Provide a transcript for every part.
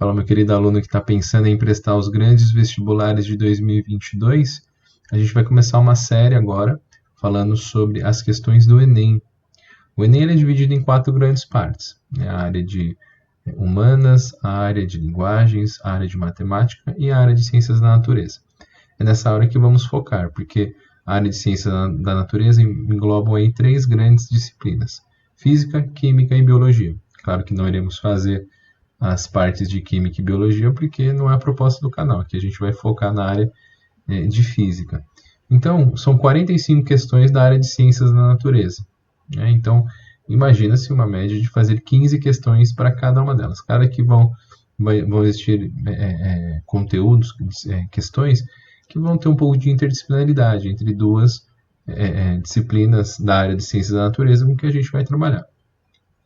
Fala, meu querido aluno que está pensando em prestar os grandes vestibulares de 2022. A gente vai começar uma série agora falando sobre as questões do Enem. O Enem ele é dividido em 4 grandes partes, né? A área de humanas, a área de linguagens, a área de matemática e a área de ciências da natureza. É nessa área que vamos focar, porque a área de ciências da natureza engloba aí 3 grandes disciplinas: física, química e biologia. Claro que não iremos fazer as partes de química e biologia, porque não é a proposta do canal. Aqui a gente vai focar na área de física. Então, são 45 questões da área de ciências da natureza, né? Então, imagina-se uma média de fazer 15 questões para cada uma delas. Claro que vão existir conteúdos, questões, que vão ter um pouco de interdisciplinaridade entre duas disciplinas da área de ciências da natureza com que a gente vai trabalhar.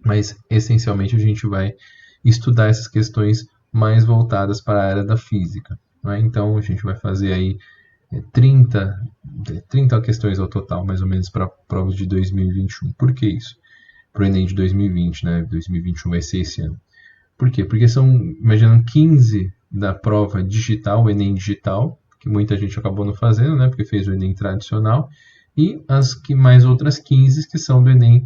Mas, essencialmente, a gente vai estudar essas questões mais voltadas para a área da física, né? Então, a gente vai fazer aí 30 questões ao total, mais ou menos, para provas de 2021. Por que isso? Para o Enem de 2020, né? 2021 vai ser esse ano. Por quê? Porque são, imaginando, 15 da prova digital, o Enem digital, que muita gente acabou não fazendo, né? Porque fez o Enem tradicional, e mais outras 15 que são do Enem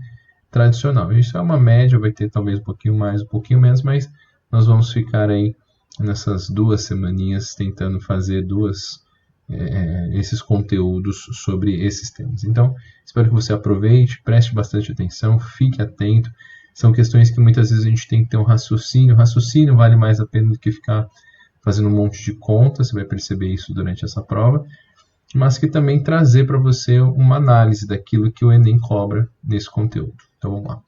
tradicional. Isso é uma média, vai ter talvez um pouquinho mais, um pouquinho menos, mas nós vamos ficar aí nessas 2 semaninhas tentando fazer esses conteúdos sobre esses temas. Então, espero que você aproveite, preste bastante atenção, fique atento. São questões que muitas vezes a gente tem que ter um raciocínio. Raciocínio vale mais a pena do que ficar fazendo um monte de contas, você vai perceber isso durante essa prova, mas que também trazer para você uma análise daquilo que o Enem cobra nesse conteúdo. Então vamos lá.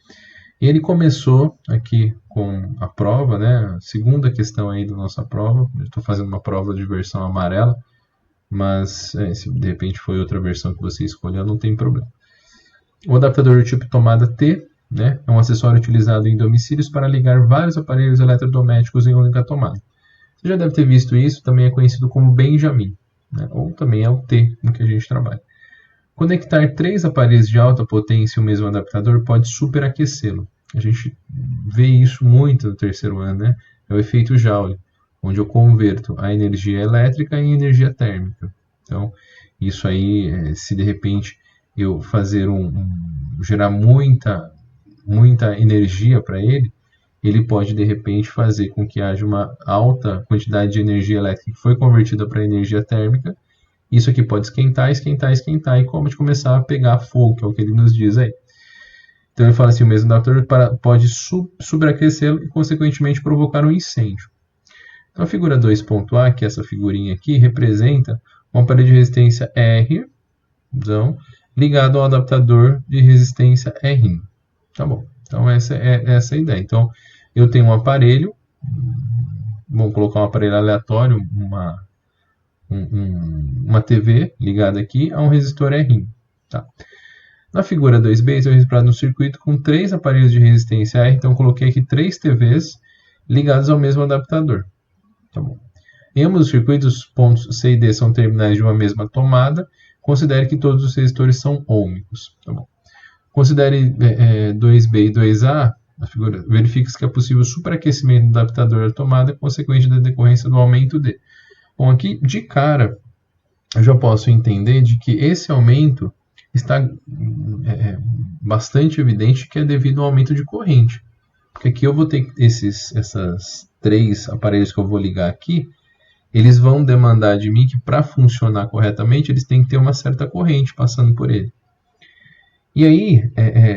Ele começou aqui com a prova, né? A segunda questão aí da nossa prova. Eu estou fazendo uma prova de versão amarela, mas se de repente foi outra versão que você escolheu, não tem problema. O adaptador do tipo tomada T, né, é um acessório utilizado em domicílios para ligar vários aparelhos eletrodomésticos em única tomada. Você já deve ter visto isso, também é conhecido como Benjamin, né, ou também é o T com que a gente trabalha. Conectar 3 aparelhos de alta potência em um mesmo adaptador pode superaquecê-lo. A gente vê isso muito no terceiro ano, né? É o efeito Joule, onde eu converto a energia elétrica em energia térmica. Então, isso aí, se de repente eu fazer gerar muita energia para ele, ele pode de repente fazer com que haja uma alta quantidade de energia elétrica que foi convertida para energia térmica. Isso aqui pode esquentar e pode começar a pegar fogo, que é o que ele nos diz aí. Então ele fala assim, o mesmo adaptador pode superaquecê-lo e consequentemente provocar um incêndio. Então a figura 2.A, que é essa figurinha aqui, representa um aparelho de resistência R, então, ligado ao adaptador de resistência R. Tá bom, então essa é essa a ideia. Então eu tenho um aparelho, vamos colocar um aparelho aleatório, uma TV ligada aqui a um resistor R. Tá. Na figura 2B, eu registrado um circuito com 3 aparelhos de resistência R, então eu coloquei aqui 3 TVs ligados ao mesmo adaptador. Tá bom. Em ambos os circuitos, os pontos C e D são terminais de uma mesma tomada. Considere que todos os resistores são ômicos. Tá bom. Considere 2B e 2A, a figura, verifica que é possível superaquecimento do adaptador da tomada, consequente da decorrência do aumento D. Bom, aqui de cara eu já posso entender de que esse aumento está bastante evidente que é devido ao aumento de corrente. Porque aqui eu vou ter esses 3 aparelhos que eu vou ligar aqui, eles vão demandar de mim que para funcionar corretamente eles têm que ter uma certa corrente passando por ele. E aí,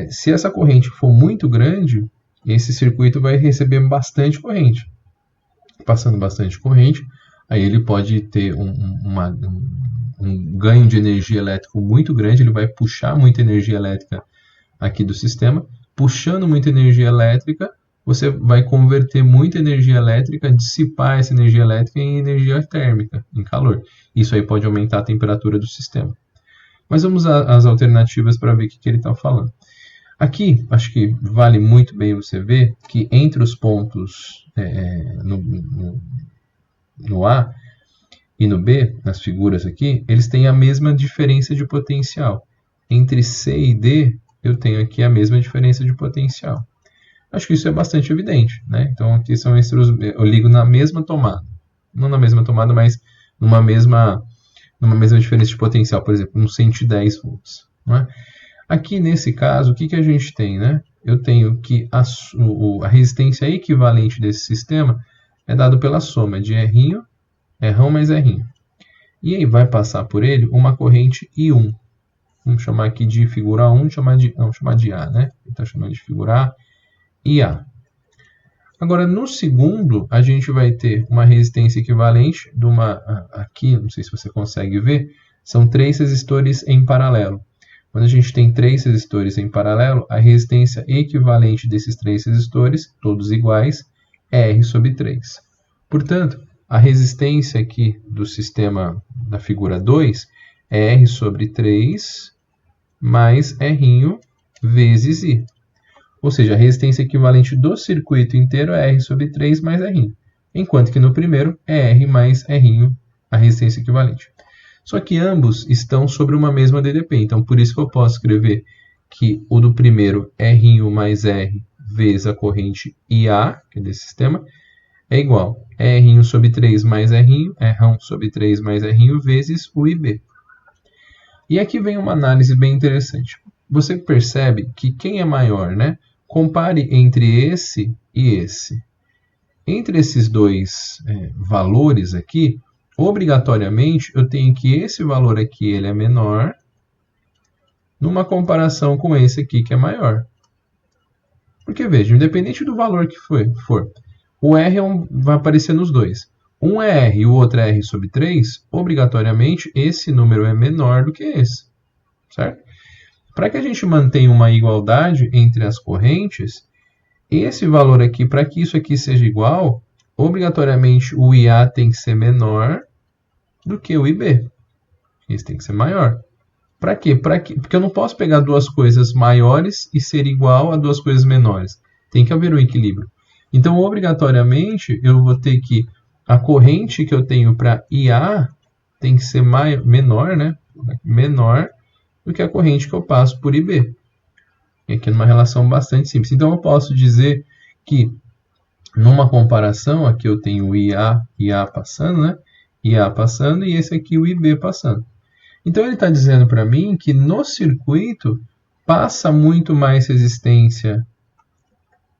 se essa corrente for muito grande, esse circuito vai receber bastante corrente. Passando bastante corrente, aí ele pode ter um ganho de energia elétrica muito grande, ele vai puxar muita energia elétrica aqui do sistema. Puxando muita energia elétrica, você vai converter muita energia elétrica, dissipar essa energia elétrica em energia térmica, em calor. Isso aí pode aumentar a temperatura do sistema. Mas vamos às alternativas para ver o que ele está falando. Aqui, acho que vale muito bem você ver que entre os pontos no A e no B, nas figuras aqui, eles têm a mesma diferença de potencial. Entre C e D, eu tenho aqui a mesma diferença de potencial. Acho que isso é bastante evidente, né? Então aqui são esses, eu ligo na mesma tomada, não na mesma tomada, mas numa mesma diferença de potencial, por exemplo, uns 110 volts, não é? Aqui nesse caso, o que a gente tem, né? Eu tenho que a resistência equivalente desse sistema é dado pela soma de R', R mais R'. E aí vai passar por ele uma corrente I1. Vamos chamar aqui de figura 1, vamos chamar de A, né? Ele está chamando de figura A e A. Agora, no segundo, a gente vai ter uma resistência equivalente de uma... Aqui, não sei se você consegue ver, são 3 resistores em paralelo. Quando a gente tem 3 resistores em paralelo, a resistência equivalente desses 3 resistores, todos iguais, é R sobre 3. Portanto, a resistência aqui do sistema da figura 2 é R sobre 3 mais R vezes I. Ou seja, a resistência equivalente do circuito inteiro é R sobre 3 mais R. Enquanto que no primeiro é R mais R a resistência equivalente. Só que ambos estão sobre uma mesma DDP. Então, por isso que eu posso escrever que o do primeiro R mais R vezes a corrente IA, que é desse sistema, é igual a R sobre 3 mais R1 sobre 3 mais R vezes o IB. E aqui vem uma análise bem interessante. Você percebe que quem é maior, né? Compare entre esse e esse. Entre esses dois valores aqui, obrigatoriamente eu tenho que esse valor aqui ele é menor numa comparação com esse aqui que é maior. Porque veja, independente do valor que for, o R vai aparecer nos dois. Um é R e o outro é R sobre 3, obrigatoriamente esse número é menor do que esse. Certo? Para que a gente mantenha uma igualdade entre as correntes, esse valor aqui, para que isso aqui seja igual, obrigatoriamente o IA tem que ser menor do que o IB. Esse tem que ser maior. Para quê? Porque eu não posso pegar duas coisas maiores e ser igual a duas coisas menores. Tem que haver um equilíbrio. Então, obrigatoriamente, eu vou ter que a corrente que eu tenho para IA tem que ser menor, né? Menor do que a corrente que eu passo por IB. E aqui é uma relação bastante simples. Então, eu posso dizer que, numa comparação, aqui eu tenho o IA passando, né? IA passando e esse aqui o IB passando. Então, ele está dizendo para mim que no circuito passa muito mais resistência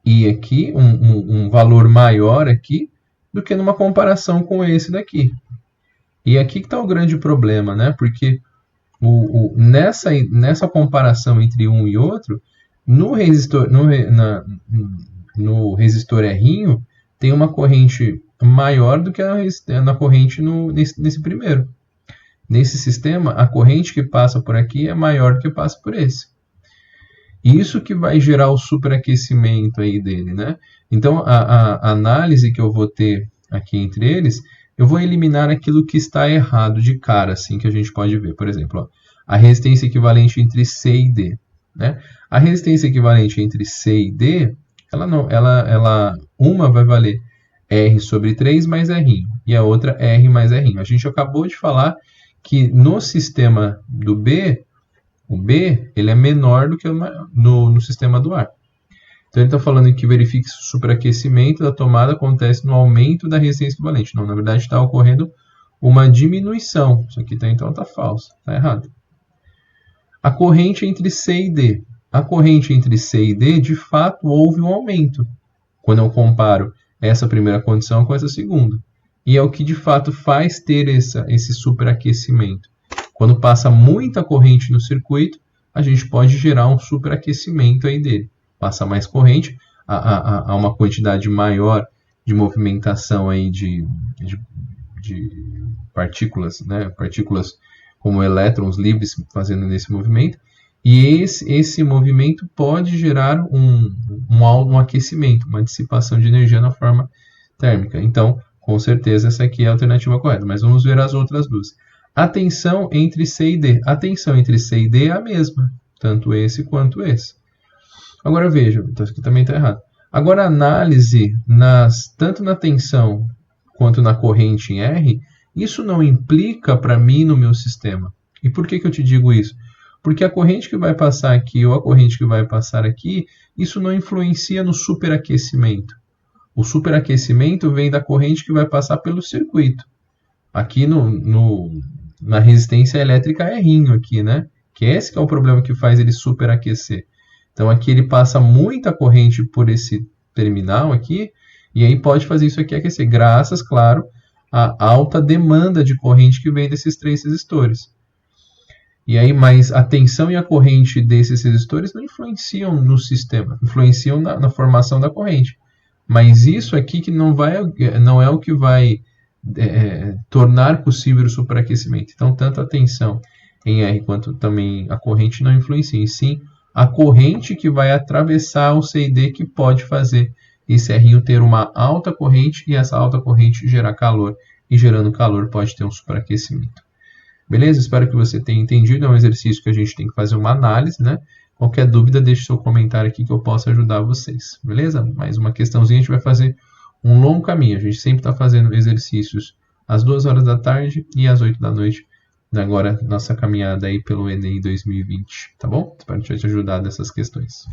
I aqui, um valor maior aqui, do que numa comparação com esse daqui. E aqui que está o grande problema, né? Porque nessa comparação entre um e outro, no resistor R tem uma corrente maior do que na corrente nesse primeiro. Nesse sistema, a corrente que passa por aqui é maior do que passa por esse. Isso que vai gerar o superaquecimento aí dele, né? Então, a análise que eu vou ter aqui entre eles, eu vou eliminar aquilo que está errado de cara, assim, que a gente pode ver. Por exemplo, ó, a resistência equivalente entre C e D, né? A resistência equivalente entre C e D, uma vai valer R sobre 3 mais R, e a outra R mais R. A gente acabou de falar que no sistema do B, o B ele é menor do que no sistema do ar. Então ele está falando que verifique se o superaquecimento da tomada acontece no aumento da resistência equivalente. Não, na verdade está ocorrendo uma diminuição. Isso aqui então está falso, está errado. A corrente entre C e D. A corrente entre C e D, de fato, houve um aumento quando eu comparo essa primeira condição com essa segunda. E é o que de fato faz ter esse superaquecimento. Quando passa muita corrente no circuito, a gente pode gerar um superaquecimento aí dele. Passa mais corrente, há uma quantidade maior de movimentação aí de partículas, né? Partículas como elétrons livres fazendo nesse movimento. E esse movimento pode gerar um aquecimento, uma dissipação de energia na forma térmica. Então, com certeza, essa aqui é a alternativa correta. Mas vamos ver as outras duas. A tensão entre C e D. A tensão entre C e D é a mesma, tanto esse quanto esse. Agora veja, isso aqui também está errado. Agora a análise, tanto na tensão quanto na corrente em R, isso não implica para mim no meu sistema. E por que eu te digo isso? Porque a corrente que vai passar aqui ou a corrente que vai passar aqui, isso não influencia no superaquecimento. O superaquecimento vem da corrente que vai passar pelo circuito. Aqui na resistência elétrica R, aqui, né? Que esse que é o problema que faz ele superaquecer. Então aqui ele passa muita corrente por esse terminal aqui, e aí pode fazer isso aqui aquecer, graças, claro, à alta demanda de corrente que vem desses 3 resistores. E aí, mas a tensão e a corrente desses resistores não influenciam no sistema, influenciam na formação da corrente. Mas isso aqui que não é o que vai tornar possível o superaquecimento. Então, tanto a tensão em R quanto também a corrente não influencia, e sim a corrente que vai atravessar o C e D que pode fazer esse R ter uma alta corrente e essa alta corrente gerar calor, e gerando calor pode ter um superaquecimento. Beleza? Espero que você tenha entendido. É um exercício que a gente tem que fazer uma análise, né? Qualquer dúvida, deixe seu comentário aqui que eu possa ajudar vocês. Beleza? Mais uma questãozinha, a gente vai fazer um longo caminho. A gente sempre está fazendo exercícios às 2 horas da tarde e às 8 da noite. Agora, nossa caminhada aí pelo Enem 2020. Tá bom? Espero ter te ajudado nessas questões.